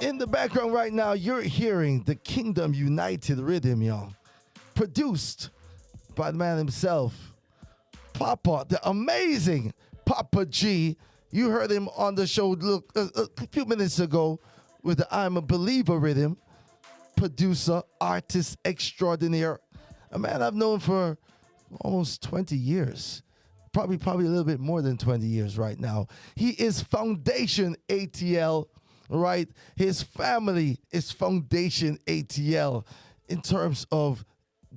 In the background right now, you're hearing the Kingdom United rhythm, y'all. Produced by the man himself, Papa, the amazing Papa G. You heard him on the show a few minutes ago with the I'm a Believer rhythm. Producer, artist extraordinaire. A man I've known for almost 20 years. Probably a little bit more than 20 years right now. He is Foundation ATL, right? His family is Foundation ATL in terms of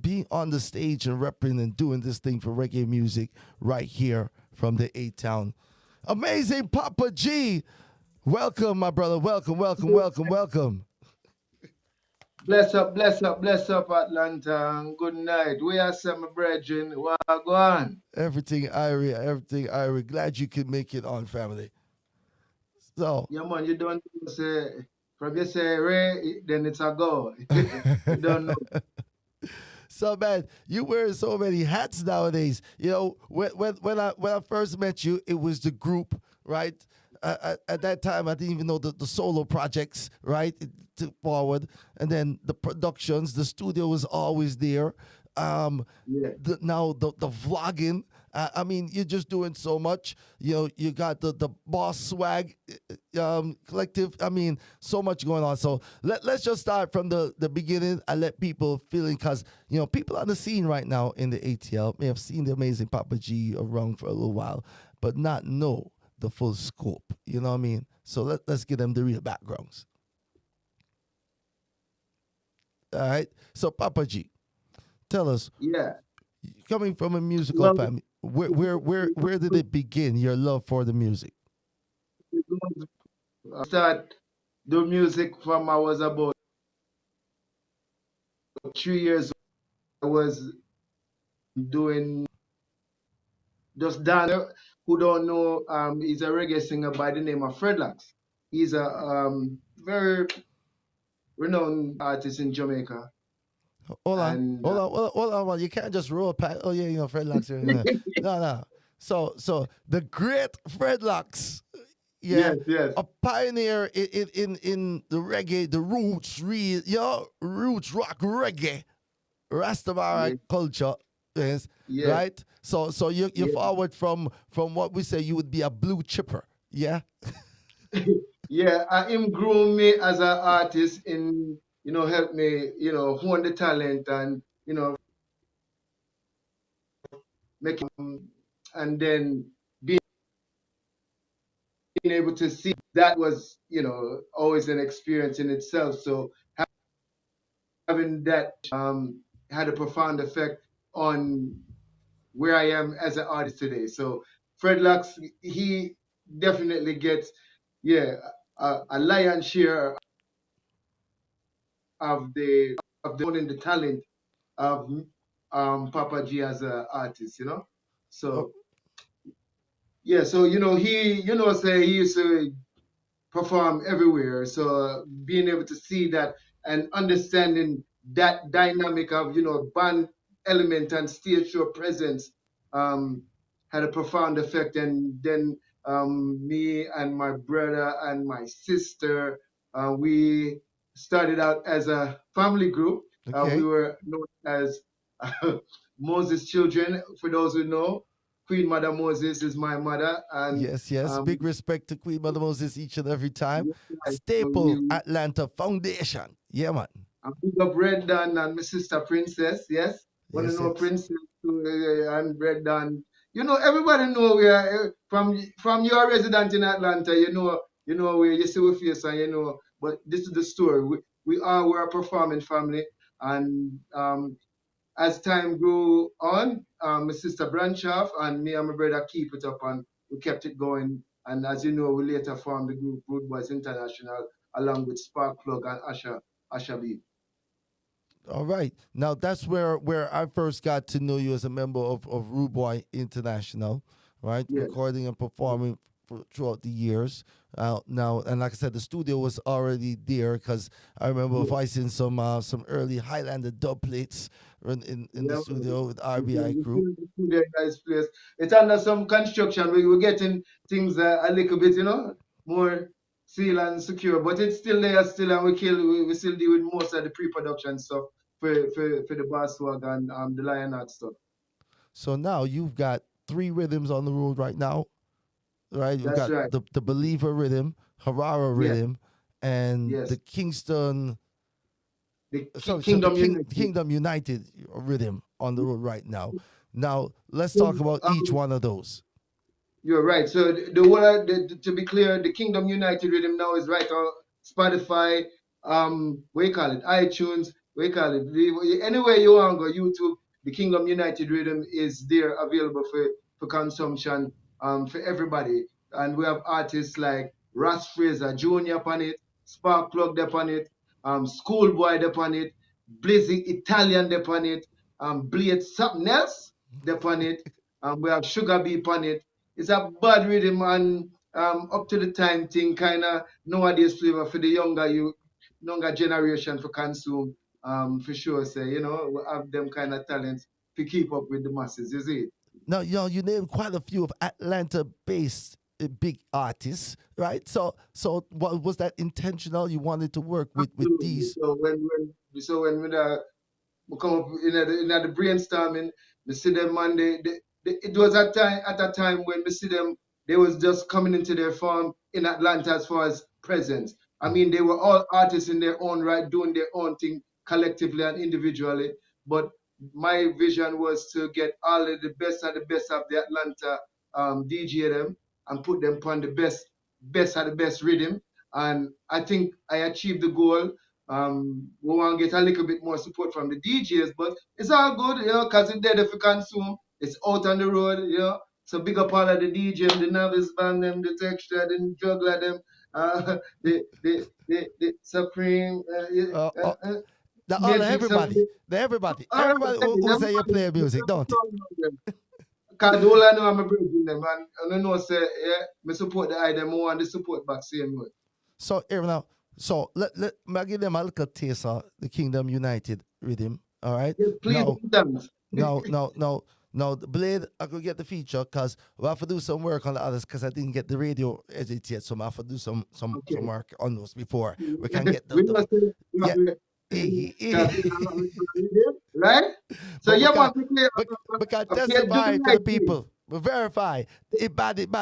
being on the stage and repping and doing this thing for reggae music right here from the A-Town. Amazing Papa G. Welcome, my brother. Welcome. Bless up, Atlanta. Good night. We are some brethren. Go on. Everything Irie. Glad you could make it on, family. So yeah, man, you don't say from you say Ray, then it's a go. You don't know. So man, you wear so many hats nowadays. You know, when I first met you, it was the group, right? At that time, I didn't even know the solo projects, right? It took forward, and then the productions, the studio was always there. Now the vlogging. I mean, you're just doing so much. You know, you got the Boss Swag collective. I mean, so much going on. So let's just start from the beginning. I let people feeling, because, you know, people on the scene right now in the ATL may have seen the amazing Papa G around for a little while, but not know the full scope. You know what I mean? So let's give them the real backgrounds. All right. So Papa G, tell us. Yeah. Coming from a musical family, where did it begin? Your love for the music. I started the music from I was about 3 years. I was doing just Dan, who don't know, he's a reggae singer by the name of Fredlocks. He's a very renowned artist in Jamaica. Hold on. You can't just roll past. Oh yeah, you know Fredlocks. No. So the great Fredlocks, yes. a pioneer in the reggae, the roots, roots rock reggae, Rastafari culture. Yes, right. So you forward from what we say you would be a blue chipper. Yeah. Yeah, him groom me as an artist in, help me, hone the talent and, make and then being able to see that was, always an experience in itself. So having that had a profound effect on where I am as an artist today. So Fredlocks, he definitely gets, a lion's share of the owning the talent of Papa G as an artist, So so he say he used to perform everywhere. So being able to see that and understanding that dynamic of band element and stage show presence had a profound effect. And then me and my brother and my sister, we started out as a family group. We were known as Moses Children. For those who know, Queen Mother Moses is my mother. And yes. Big respect to Queen Mother Moses each and every time. Staple Atlanta Foundation. Yeah, man. I'm big up Red Dan and my sister Princess. Yes. Want to know Princess and Red Dan. Everybody know we are from your resident in Atlanta. Where you see we face and But this is the story. We're a performing family, and as time grew on, my sister branched off, and me and my brother keep it up, and we kept it going. And as you know, we later formed the group Rude Boyz International, along with Sparkplug and Asha B. All right. Now that's where I first got to know you as a member of Rude Boyz International, right? Yes. Recording and performing throughout the years. Now, and like I said, the studio was already there, because I remember voicing some early Highlander dub plates in the studio with RBI crew. It's under some construction. We're getting things a little bit, more seal and secure, but it's still there still, and we still deal with most of the pre-production stuff for the Bass Swag and the Lionheart stuff. So now you've got 3 rhythms on the road right now, right? You've That's got right. the Believer rhythm, Harara rhythm, and Yes. the Kingston, Kingdom United. Kingdom United rhythm on the road right now. Now let's talk about each one of those. You're right. So to be clear, the Kingdom United rhythm now is right on Spotify, what you call it, iTunes, what you call it, anywhere you want to go, YouTube. The Kingdom United rhythm is there available for consumption for everybody. And we have artists like Ras Fraser Jr. upon it, Spark Plug upon it, Schoolboy upon it, Blizzy Italian upon it, Blade something else upon it, we have Sugar Bee upon it. It's a bad rhythm and up to the time thing, kind of nowadays flavor for the younger generation for consume. For sure, say, we have them kind of talents to keep up with the masses, you see. Now, you named quite a few of Atlanta-based big artists, right? So what was that intentional? You wanted to work with these? So when we come up in the brainstorming, we see them and it was at a time when we see them, they was just coming into their form in Atlanta as far as presence. I mean, they were all artists in their own right, doing their own thing collectively and individually. But my vision was to get all of the best of the Atlanta DJ them and put them on the best of the best rhythm. And I think I achieved the goal. We want to get a little bit more support from the DJs, but it's all good, because it's there if you consume. It's out on the road, So big up all of the DJs, the novice band, them, the texture, the juggler, them, the Supreme. Everybody who say you play music, don't it? Because all I know, I'm a bridging them, and I know, say, me support the item more and the support back same way. So here now, so let me give them a little taste of the Kingdom United rhythm, all right? Yes, please. Now, the Blade, I could get the feature because we have to do some work on the others because I didn't get the radio edit yet, so I have to do some work on those before we can get the right? So we can testify for the people. We verify it bad. Yeah,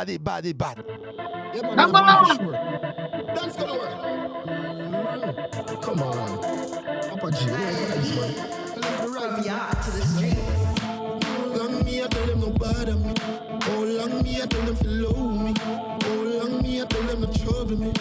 man, sure. That's gonna work. Come on. Papa G, man. From yard to the streets. Long me, I tell them no bother me. Oh, long me, I tell them follow me. Oh, long me, I tell them no trouble me.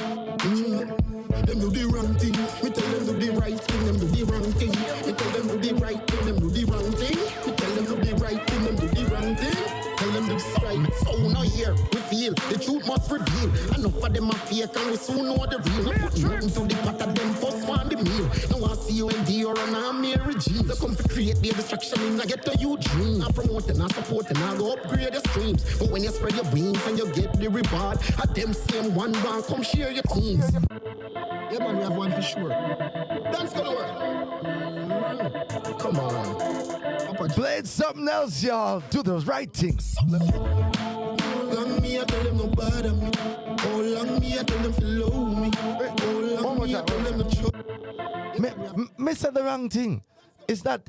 Them do the wrong thing. Me tell them do the right thing. Them do the wrong thing. Me tell them do the right thing. Them do the wrong thing. Me tell them do the right thing. Them do the wrong thing. Tell them do right. So now here we feel the truth must reveal. Enough of them are fake and we soon know the real. Not put nothing to the pot of them first one the meal. Now I see you in Dior and I'm Mary Jeans. So come to create the distraction and I get to you dream. I promote and I support and I go upgrade the streams. But when you spread your wings and you get the reward, at them same one come share your teams. Yeah, man, we have one for sure. That's gonna work. Come on. Blade something else, y'all. Do the right thing. Long me, I tell them no bother me. Oh, long me, I tell them follow me. Oh, long me, I tell them no trouble. Me said the wrong thing. It's not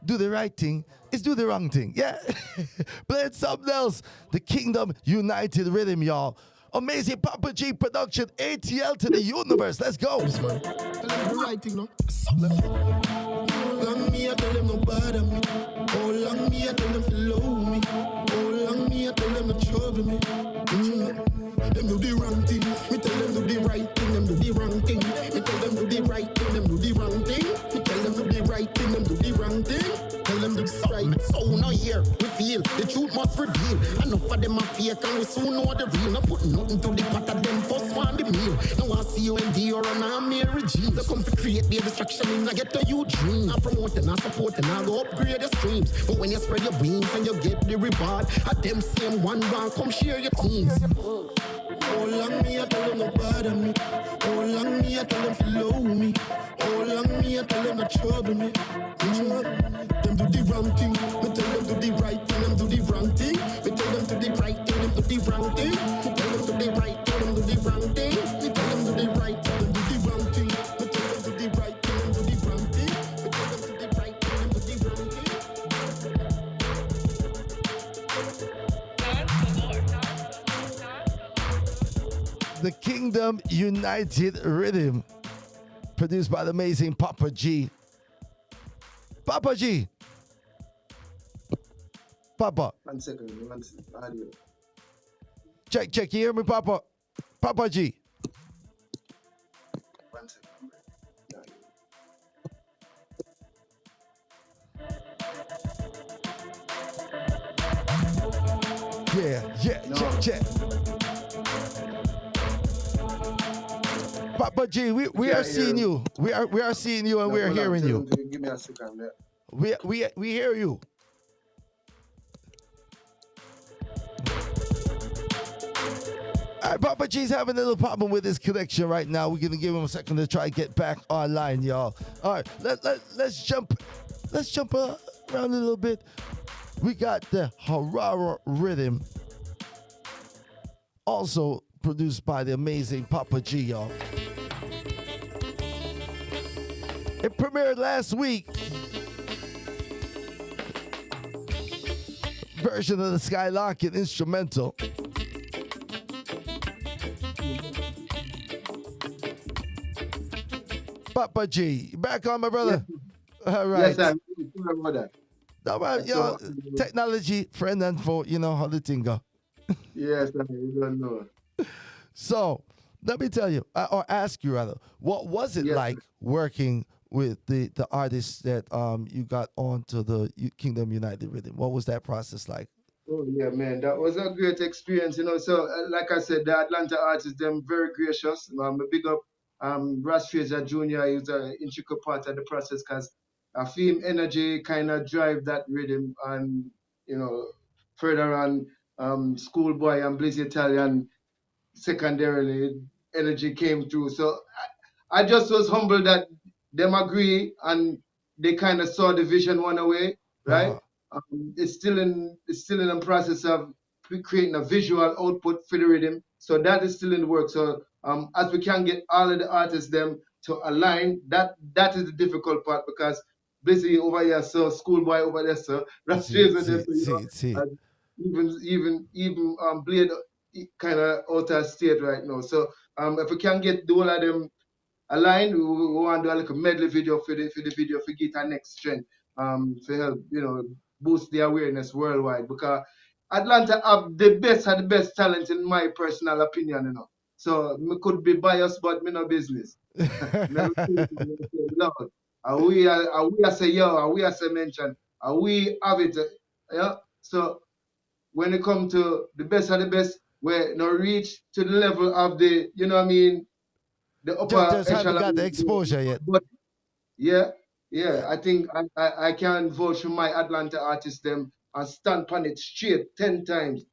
do the right thing. It's do the wrong thing. Yeah. Blade something else. The Kingdom United rhythm, y'all. Amazing Papa G production, ATL to the universe. Let's go. Tell them the right thing, no? Long me, I tell them no bother me. Oh, long me, I tell them follow me. Oh, long me, I tell them no trouble me. Them do the wrong thing. Me tell them do the right thing. Them do the wrong thing. Me tell them do the right thing. Them do the wrong thing. Me tell them do the right thing. Them do the wrong thing. Tell them do right. So now here we feel the truth must reveal. Enough of them are fake and we soon know the real. Not put nothing to the pot of them first one the meal. Now I see you in Dior and I'm Mary Jeans. So come to create the distraction and I get to you dream. I promote and I support and I go upgrade the streams. But when you spread your wings and you get the reward, at them same one come share your teams. Oh, long me, I tell them no bother me. Oh, long me, I tell them follow me. Oh, long me, I tell them no trouble me. Them do the wrong thing. Me tell them do the right thing. Them do the wrong thing. Me tell them do the right thing. Them do the wrong thing. Me tell them do the right thing. Them do the wrong thing. Kingdom United Rhythm, produced by the amazing Papa G. Papa G. Papa. 1 second. Audio. Check. You hear me, Papa? Papa G. 1 second. Yeah. No. Check. Papa G, we are seeing you. We are seeing you and we are hearing you. Give me a second there. We hear you. All right, Papa G's having a little problem with his connection right now. We're gonna give him a second to try to get back online, y'all. All right, let's jump around a little bit. We got the Harara Rhythm, also produced by the amazing Papa G, y'all. It premiered last week. Version of the Skylarkin instrumental. Papa G, back on, my brother. Yes. All right. Yes, sir. Sorry about that. All right, yo, technology, friend and foe, you know how the thing go. Yes, sir. You don't know. So, let me tell you, or ask you rather, what was it like working with the artists that you got onto the Kingdom United Rhythm? What was that process like? Oh yeah, man, that was a great experience, you know. So, like I said, the Atlanta artists, them very gracious. A big up, Rastafari Jr. is an intricate part of the process because I feel energy kind of drive that rhythm, and you know, further on, Schoolboy and Blizzy Italian, secondarily, energy came through. So, I just was humbled that them agree and they kind of saw the vision one away, right? It's still in the process of creating a visual output for the rhythm, so that is still in the work. So as we can get all of the artists them to align, that is the difficult part because Blizzy over here, so Schoolboy over there, so even Blade kind of out of state right now. So if we can get the whole of them aligned, we want to do a little medley video for the video for get our next strength to help, you know, boost the awareness worldwide, because Atlanta have the best of the best talent in my personal opinion, you know. So me could be biased, but me no business. Are we say yo, are we say mention, are we have it, yeah. So when it come to the best of the best, we no reach to the level of the, you know what I mean, the upper just haven't got the exposure yet. But yeah. I think I can vouch for my Atlanta artists them and stand on it straight 10 times.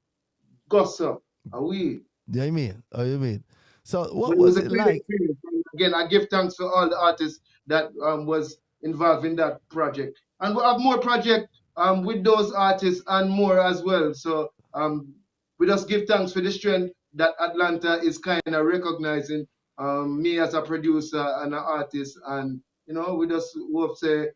Gossip. Are we? You mean? So what was it like? Experience. Again, I give thanks for all the artists that was involved in that project. And we have more projects with those artists and more as well. So we just give thanks for the strength that Atlanta is kind of recognizing me as a producer and an artist, and you know, we just hope say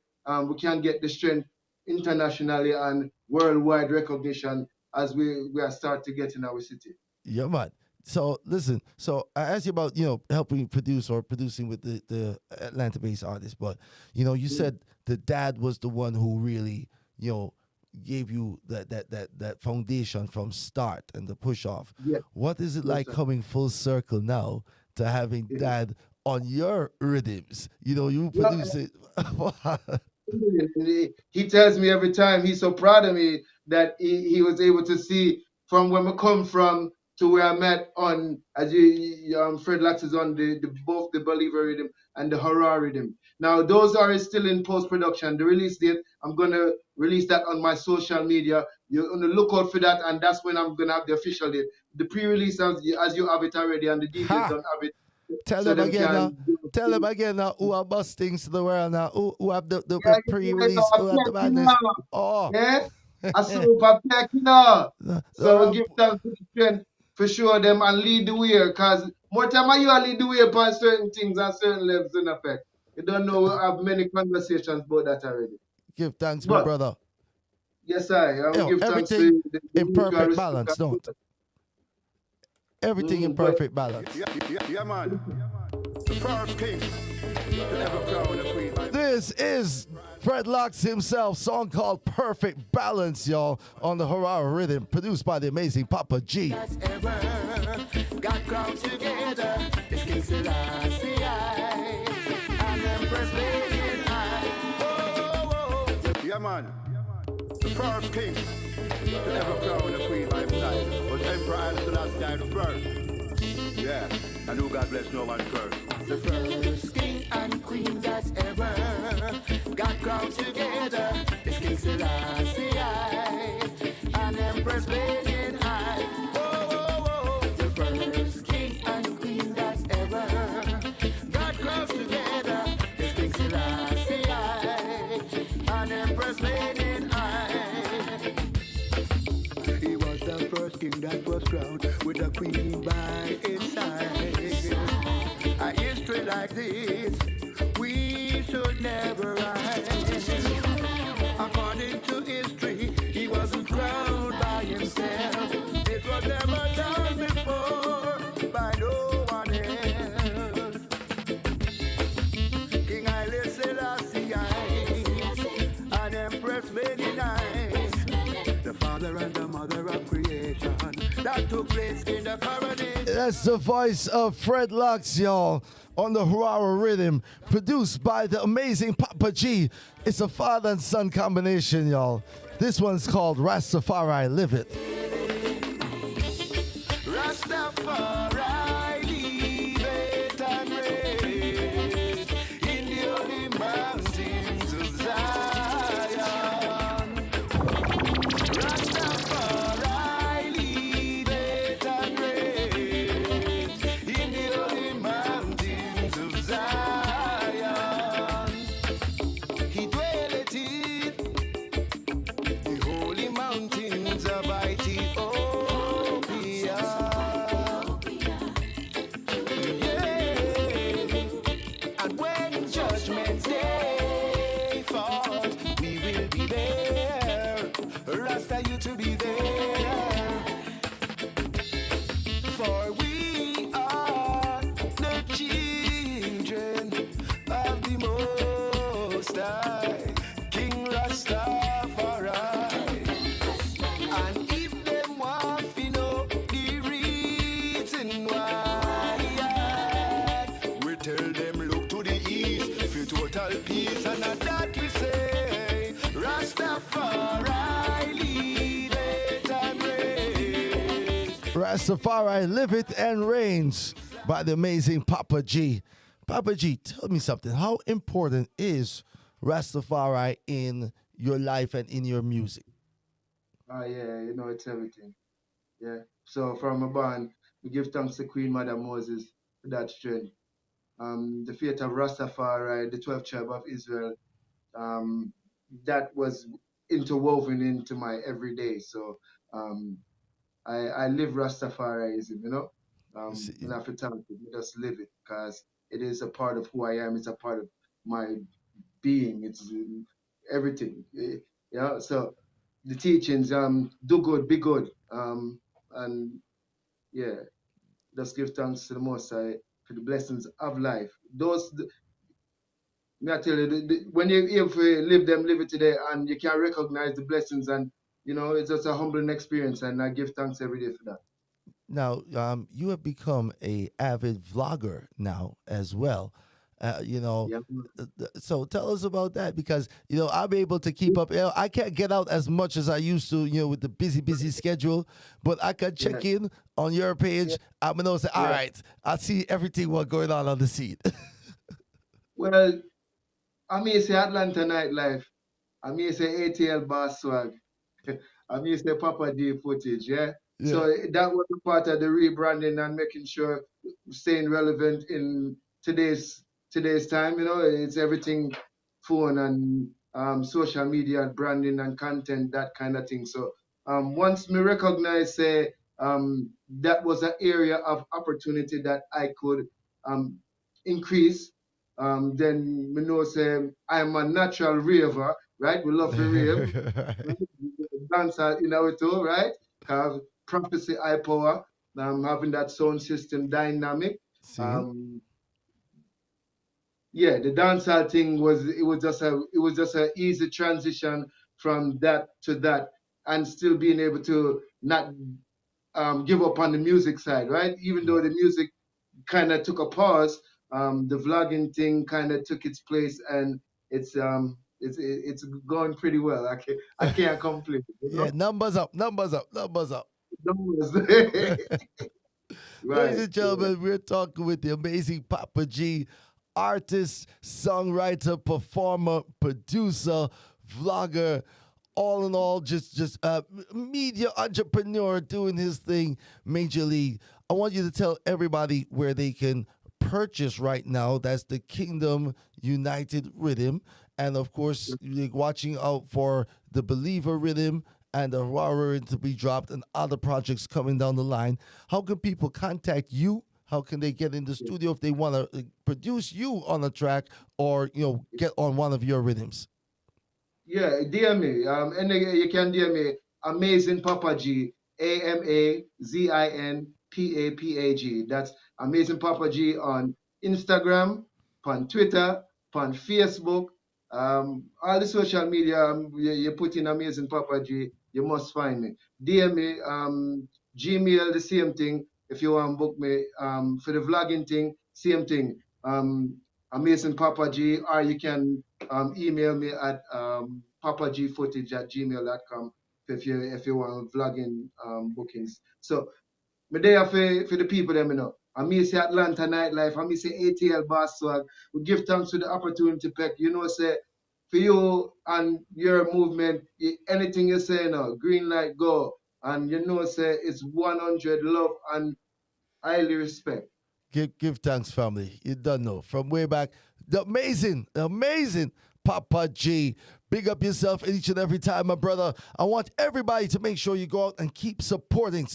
we can get the strength internationally and worldwide recognition as we are start to get in our city. Yeah, man. So listen, so I asked you about, you know, helping produce or producing with the Atlanta-based artists, but you know, you said the dad was the one who really, you know, gave you that foundation from start and the push off. Yeah. What is it like coming full circle now to having dad on your rhythms? You know, you produce it. He tells me every time, he's so proud of me that he was able to see from where I come from to where I'm at on, as Fred Lax is on both the Believer rhythm and the Horror rhythm. Now, those are still in post-production. The release date, I'm going to release that on my social media. You're on the lookout for that, and that's when I'm going to have the official date. The pre-release, as you have it already, and the DJs don't have it. Tell them again now who are bustings to the world now, who have the pre-release, who have the madness. Oh. Yeah? I super pack, you know. So we give thanks to the strength for sure them and lead the way, because more time you lead the way upon certain things and certain levels in effect. You don't know, we have many conversations about that already. Give thanks, my brother. Yes, I give thanks everything to the in perfect balance, don't. Everything in But perfect balance. Yeah, man. The first king to ever crown a queen. This is Fred Locks himself, song called Perfect Balance, y'all, on the Harara Rhythm, produced by the amazing Papa G. Got crowds together, it's King Selassie, and Empress Lady I. Yeah, man. The first king to ever crown a queen by his side was Emperor Haile Selassie the first. Yeah, and who God bless no one curse. The first king and queen that's ever got crowns together is King Selassie and Empress Lady I. The first king and queen that's ever got crowns together is King Selassie and Empress Lady I. He was the first king that was crowned with a queen by his side. A history like this, we should never write. According to history, he wasn't crowned by himself. It was never done before by no one else. King Haile Selassie and Empress Lady I, the father and the mother of creation, that took place in the coronation. That's the voice of Fred Locks, y'all, on the Harara Rhythm, produced by the amazing Papa G. It's a father and son combination, y'all. This one's called Rastafari Live It. Rastafari live it and reign in the holy mountains of Zion. Rastafari live it and reign in the holy mountains of Zion. He dwelleth in the holy mountains of Ethiopia. And when judgment day falls, we will be there. Rasta, you to be there. For we are the children of the Most High, King Rastafari. And if them want to know the reason why, we tell them look to the east for total peace, and at that we say Rastafari lead it and reign. Rastafari Live It and Reigns by the amazing Papa G. Papa G, tell me something. How important is Rastafari in your life and in your music? Yeah, it's everything. Yeah. So from a band, we give thanks to Queen Mother Moses for that strength. The faith of Rastafari, the 12th tribe of Israel, that was interwoven into my everyday. So I live Rastafarianism, and I feel talented. Just live it because it is a part of who I am. It's a part of my being. It's everything. Yeah. So the teachings, do good, be good, and yeah, just give thanks to the Most High for the blessings of life. May I tell you, when you if live it today, and you can recognize the blessings, and it's just a humbling experience, and I give thanks every day for that. Now, you have become a avid vlogger now as well. Yeah. So tell us about that, because I'm able to keep up. I can't get out as much as I used to, with the busy schedule, but I can check in on your page. I'm gonna say, all right, I see everything what's going on the scene. Well, I may say Atlanta nightlife. I may say ATL Bass Swag. I may say Papa D footage, yeah? So that was a part of the rebranding and making sure staying relevant in today's time. It's everything phone and social media, branding and content, that kind of thing. So once me recognize that was an area of opportunity that I could increase, then me know say I'm a natural raver, right? We love to rave. Dance in our too, right? Because prophecy, high power. having that sound system dynamic. See? Yeah, the dancehall thing was just a easy transition from that to that, and still being able to not give up on the music side, right? Even though the music kind of took a pause, the vlogging thing kind of took its place, and it's going pretty well. I can't complain. You know? Yeah, numbers up, numbers up, numbers up. Right. Ladies and gentlemen, we're talking with the amazing Papa G, artist, songwriter, performer, producer, vlogger, all in all, just media entrepreneur doing his thing major league. I want you to tell everybody where they can purchase right now. That's the Kingdom United Rhythm. And of course, you're watching out for the Believer Rhythm and the Aurora to be dropped and other projects coming down the line. How can people contact you? How can they get in the studio if they want to produce you on a track or, get on one of your rhythms? Yeah, DM me. And you can DM me Amazin Papa G, AMAZINPAPAG. That's Amazin Papa G on Instagram, on Twitter, on Facebook, all the social media. You put in Amazin Papa G, you must find me. DM me, Gmail, the same thing. If you want to book me for the vlogging thing, same thing. Amazin Papa G, or you can email me at papagfootage@gmail.com if you want vlogging bookings. So me there for the people them, I miss Atlanta nightlife, I miss ATL Boss Swag. We give thanks for the opportunity, Peck. Say for you and your movement, anything you say green light go. And say it's 100 love and highly respect. Give thanks, family. You don't know. From way back, the amazing Papa G. Big up yourself each and every time, my brother. I want everybody to make sure you go out and keep supporting.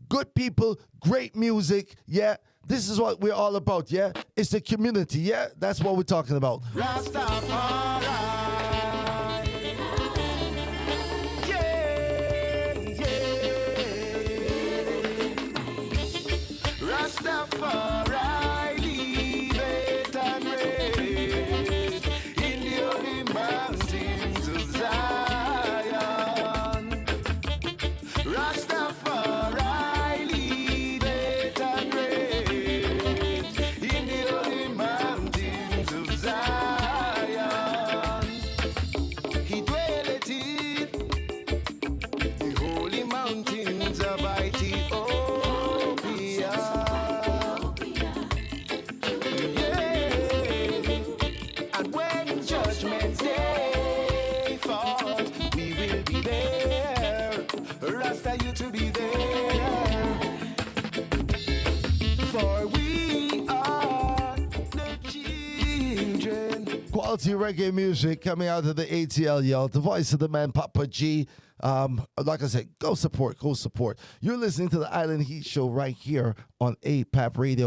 Good people, great music. Yeah, this is what we're all about. Yeah, it's the community. Yeah, that's what we're talking about. Rastafari. Rastafari, live it and reign in the holy mountains of Zion. Rastafari, live it and reign in the holy mountains of Zion. He dwelleth in the holy mountains of Ethiopia. You to be there, for we are the children. Quality reggae music coming out of the ATL, y'all. The voice of the man, Papa G. Like I said, go support. You're listening to the Island Heat Show right here on APAP Radio.